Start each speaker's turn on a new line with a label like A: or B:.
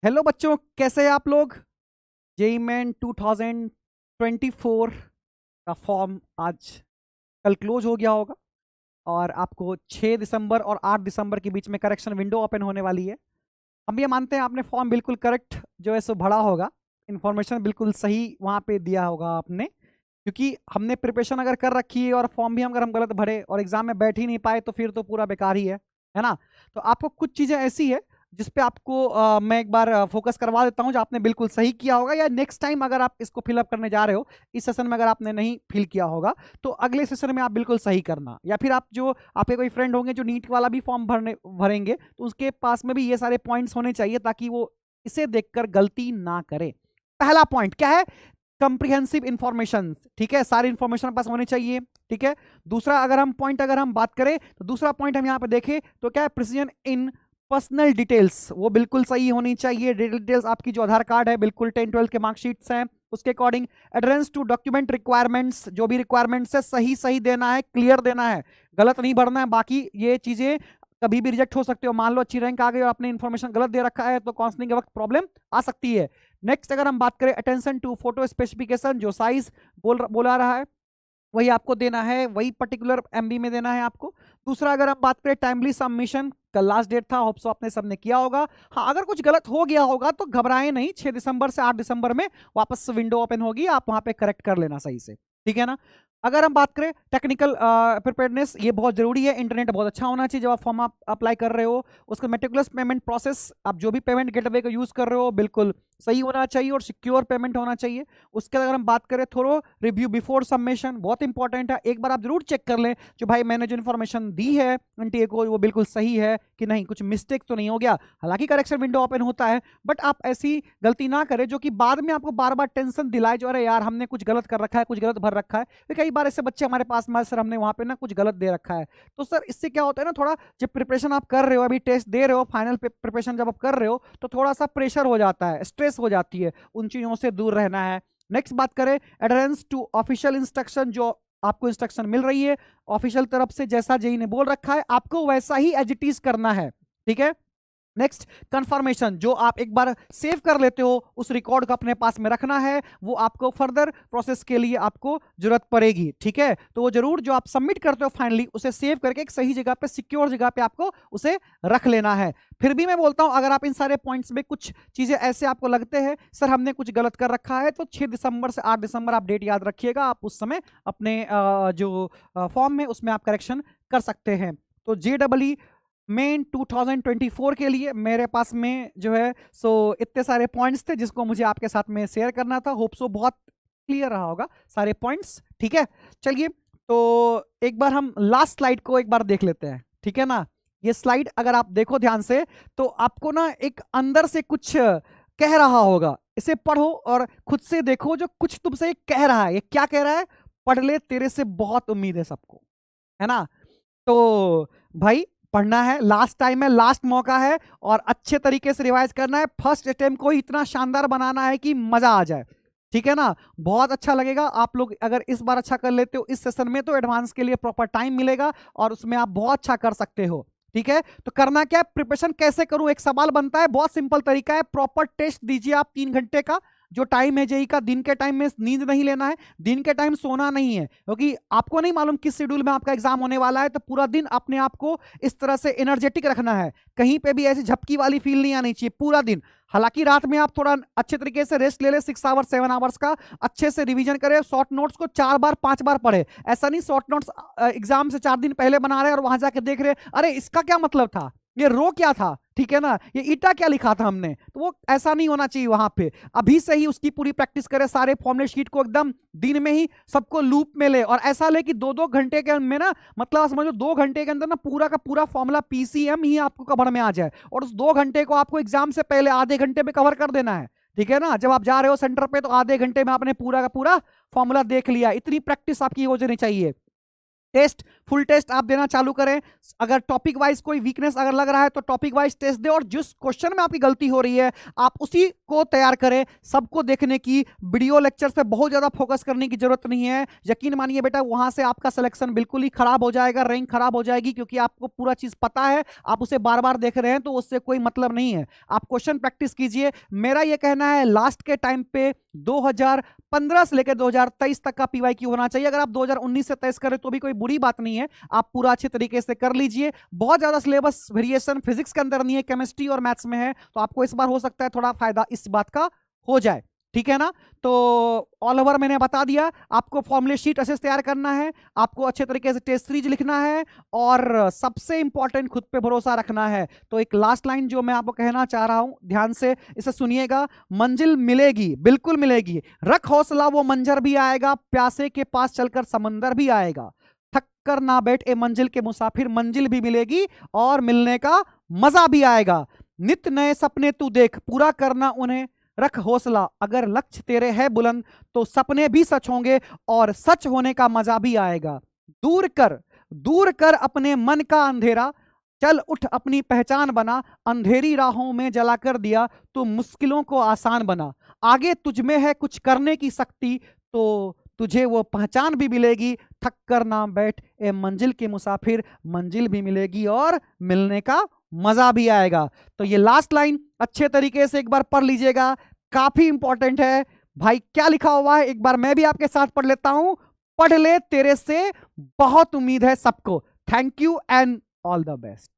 A: Hello बच्चों, कैसे हैं आप लोग। जेई मेन 2024 का फॉर्म आज कल क्लोज हो गया होगा और आपको 6 दिसंबर और 8 दिसंबर के बीच में करेक्शन विंडो ओपन होने वाली है। हम ये मानते हैं आपने फॉर्म बिल्कुल करेक्ट जो है सो भरा होगा, इन्फॉर्मेशन बिल्कुल सही वहाँ पे दिया होगा आपने, क्योंकि हमने प्रिपरेशन अगर कर रखी है और फॉर्म भी अगर हम गलत भरे और एग्जाम में बैठ ही नहीं पाए तो फिर तो पूरा बेकार ही है ना। तो आपको कुछ चीज़ें ऐसी है जिस पे आपको मैं एक बार फोकस करवा देता हूं जो आपने बिल्कुल सही किया होगा, या नेक्स्ट टाइम अगर आप इसको फिलअप करने जा रहे हो इस सेशन में अगर आपने नहीं फिल किया होगा तो अगले सेशन में आप बिल्कुल सही करना, या फिर आप जो आपके कोई फ्रेंड होंगे जो नीट वाला भी फॉर्म भरेंगे तो उसके पास में भी ये सारे पॉइंट्स होने चाहिए ताकि वो इसे देखकर गलती ना करे। पहला पॉइंट क्या है? Comprehensive information. ठीक है, सारी इंफॉर्मेशन पास होनी चाहिए। ठीक है। दूसरा अगर हम बात करें तो दूसरा पॉइंट हम यहाँ पे देखें तो क्या है? प्रिसीजन इन पर्सनल डिटेल्स, वो बिल्कुल सही होनी चाहिए। डिटेल्स आपकी जो आधार कार्ड है बिल्कुल 10-12 के मार्कशीट्स हैं उसके according. Address to document requirements, जो भी रिक्वायरमेंट्स है सही सही देना है, क्लियर देना है, गलत नहीं भरना है। बाकी ये चीजें कभी भी रिजेक्ट हो सकती हो। मान लो अच्छी रैंक आ गई और आपने इन्फॉर्मेशन गलत दे रखा है तो काउंसलिंग के वक्त प्रॉब्लम आ सकती है। नेक्स्ट अगर हम बात करें अटेंशन टू फोटो स्पेसिफिकेशन, जो साइज बोला रहा है वही आपको देना है, वही पर्टिकुलर एमबी में देना है आपको। दूसरा अगर हम बात करें टाइमली सबमिशन, कल लास्ट डेट था, होप सो आपने सबने किया होगा। हाँ, अगर कुछ गलत हो गया होगा तो घबराएं नहीं, 6 दिसंबर से 8 दिसंबर में वापस विंडो ओपन होगी, आप वहां पे करेक्ट कर लेना सही से। ठीक है ना। अगर हम बात करें टेक्निकल प्रिपेयर्डनेस, ये बहुत जरूरी है। इंटरनेट बहुत अच्छा होना चाहिए जब आप फॉर्म आप अप्लाई कर रहे हो। उसका मेटिकुलस पेमेंट प्रोसेस, आप जो भी पेमेंट गेटवे का यूज कर रहे हो बिल्कुल सही होना चाहिए और सिक्योर पेमेंट होना चाहिए। उसके अगर हम बात करें थोड़ा रिव्यू बिफोर सबमिशन, बहुत इंपॉर्टेंट है। एक बार आप जरूर चेक कर लें जो भाई मैंने जो इन्फॉर्मेशन दी है एनटीए को वो बिल्कुल सही है कि नहीं, कुछ मिस्टेक तो नहीं हो गया। हालांकि करेक्शन विंडो ओपन होता है बट आप ऐसी गलती ना करें जो कि बाद में आपको बार बार टेंशन दिलाए, जो अरे यार हमने कुछ गलत कर रखा है, कुछ गलत भर रखा है। कई बार ऐसे बच्चे हमारे पास में, सर हमने वहां पे ना कुछ गलत दे रखा है। तो सर इससे क्या होता है ना, थोड़ा जब प्रिपरेशन आप कर रहे हो, अभी टेस्ट दे रहे हो, फाइनल प्रिपरेशन जब आप कर रहे हो तो थोड़ा सा प्रेशर हो जाता है, स्ट्रेस हो जाती है, उन चीजों से दूर रहना है। नेक्स्ट बात करें एडहेरेंस टू ऑफिशियल इंस्ट्रक्शन, जो आपको इंस्ट्रक्शन मिल रही है ऑफिशियल तरफ से, जैसा जेई ने बोल रखा है आपको वैसा ही एज इट इज करना है। ठीक है। नेक्स्ट कंफर्मेशन, जो आप एक बार सेव कर लेते हो उस रिकॉर्ड को अपने पास में रखना है, वो आपको फर्दर प्रोसेस के लिए आपको जरूरत पड़ेगी। ठीक है, तो वो जरूर जो आप सबमिट करते हो फाइनली उसे सेव करके एक सही जगह पे, सिक्योर जगह पे आपको उसे रख लेना है। फिर भी मैं बोलता हूं अगर आप इन सारे पॉइंट्स में कुछ चीजें ऐसे आपको लगते हैं सर हमने कुछ गलत कर रखा है, तो 6 दिसंबर से 8 दिसंबर आप डेट याद रखिएगा, आप उस समय अपने जो फॉर्म में उसमें आप करेक्शन कर सकते हैं। तो JEE मेन 2024 के लिए मेरे पास में जो है सो इतने सारे पॉइंट्स थे जिसको मुझे आपके साथ में शेयर करना था। होप सो बहुत क्लियर रहा होगा सारे पॉइंट्स। ठीक है, चलिए तो एक बार हम लास्ट स्लाइड को एक बार देख लेते हैं। ठीक है ना। ये स्लाइड अगर आप देखो ध्यान से तो आपको ना एक अंदर से कुछ कह रहा होगा, इसे पढ़ो और खुद से देखो जो कुछ तुमसे कह रहा है। ये क्या कह रहा है? पढ़ ले, तेरे से बहुत उम्मीद है सबको, है ना। तो भाई पढ़ना है, लास्ट टाइम है, लास्ट मौका है और अच्छे तरीके से रिवाइज करना है। फर्स्ट अटेम्प्ट को इतना शानदार बनाना है कि मजा आ जाए। ठीक है ना, बहुत अच्छा लगेगा आप लोग अगर इस बार अच्छा कर लेते हो इस सेशन में, तो एडवांस के लिए प्रॉपर टाइम मिलेगा और उसमें आप बहुत अच्छा कर सकते हो। ठीक है, तो करना क्या है, प्रिपरेशन कैसे करूं एक सवाल बनता है। बहुत सिंपल तरीका है, प्रॉपर टेस्ट दीजिए आप 3 घंटे का। जो टाइम है जेई का, दिन के टाइम में नींद नहीं लेना है, दिन के टाइम सोना नहीं है, क्योंकि आपको नहीं मालूम किस शेड्यूल में आपका एग्जाम होने वाला है। तो पूरा दिन अपने आप को इस तरह से एनर्जेटिक रखना है, कहीं पे भी ऐसी झपकी वाली फील नहीं आनी चाहिए पूरा दिन। हालांकि रात में आप थोड़ा अच्छे तरीके से रेस्ट ले ले, 6 आवर्स 7 आवर्स का अच्छे से रिवीजन करें, शॉर्ट नोट्स को 4 बार 5 बार पढ़े। ऐसा नहीं शॉर्ट नोट्स एग्जाम से 4 दिन पहले बना रहे और वहां जाके देख रहे अरे इसका क्या मतलब था, ये रो क्या था, ठीक है ना, ये ईटा क्या लिखा था हमने, तो वो ऐसा नहीं होना चाहिए वहां पे। अभी से ही उसकी पूरी प्रैक्टिस करें, सारे फॉर्मुले शीट को एकदम दिन में ही सबको लूप में ले, और ऐसा ले कि 2-2 घंटे के में ना, मतलब समझो 2 घंटे के अंदर ना पूरा का पूरा फॉर्मूला पीसीएम ही आपको कवर में आ जाए, और उस 2 घंटे को आपको एग्जाम से पहले आधे घंटे में कवर कर देना है। ठीक है ना, जब आप जा रहे हो सेंटर पे तो आधे घंटे में आपने पूरा का पूरा फॉर्मूला देख लिया। इतनी प्रैक्टिस आपकी हो जानी चाहिए। टेस्ट, फुल टेस्ट आप देना चालू करें। अगर टॉपिक वाइज कोई वीकनेस अगर लग रहा है तो टॉपिक वाइज टेस्ट दे, और जिस क्वेश्चन में आपकी गलती हो रही है आप उसी को तैयार करें। सबको देखने की, वीडियो लेक्चर्स पे बहुत ज्यादा फोकस करने की जरूरत नहीं है। यकीन मानिए बेटा, वहां से आपका सिलेक्शन बिल्कुल ही खराब हो जाएगा, रैंक खराब हो जाएगी, क्योंकि आपको पूरा चीज पता है, आप उसे बार बार देख रहे हैं, तो उससे कोई मतलब नहीं है। आप क्वेश्चन प्रैक्टिस कीजिए। मेरा यह कहना है लास्ट के टाइम पे 2015 से लेकर 2023 तक का पीवाईक्यू होना चाहिए। अगर आप 2019 से 23 करें तो भी कोई बुरी बात नहीं है, आप पूरा अच्छे तरीके से कर लीजिए। बहुत ज्यादा सिलेबस वेरिएशन फिजिक्स के अंदर नहीं है, केमिस्ट्री और मैथ्स में है, तो आपको इस बार हो सकता है थोड़ा फायदा इस बात का हो जाए, ठीक है ना। तो ऑल ओवर मैंने बता दिया, आपको फॉर्मूले शीट असेस तैयार करना है, आपको अच्छे तरीके से टेस्ट सीरीज लिखना है, और सबसे इंपॉर्टेंट खुद पे भरोसा रखना है। तो एक लास्ट लाइन जो मैं आपको कहना चाह रहा हूं, ध्यान से इसे सुनिएगा। मंजिल मिलेगी, बिल्कुल मिलेगी, रख हौसला, वो मंजर भी आएगा, प्यासे के पास चलकर समंदर भी आएगा, थक कर ना बैठ ए मंजिल के मुसाफिर, मंजिल भी मिलेगी और मिलने का मजा भी आएगा। नित नए सपने तू देख, पूरा करना उन्हें, रख हौसला, अगर लक्ष्य तेरे है बुलंद तो सपने भी सच होंगे और सच होने का मजा भी आएगा। दूर कर अपने मन का अंधेरा, चल उठ अपनी पहचान बना, अंधेरी राहों में जलाकर दिया तो मुश्किलों को आसान बना। आगे तुझ में है कुछ करने की शक्ति, तो तुझे वो पहचान भी मिलेगी, थक कर ना बैठ ए मंजिल के मुसाफिर, मंजिल भी मिलेगी और मिलने का मजा भी आएगा। तो ये लास्ट लाइन अच्छे तरीके से एक बार पढ़ लीजिएगा, काफी इंपॉर्टेंट है भाई। क्या लिखा हुआ है एक बार मैं भी आपके साथ पढ़ लेता हूं, पढ़ ले, तेरे से बहुत उम्मीद है सबको। Thank you and all the best.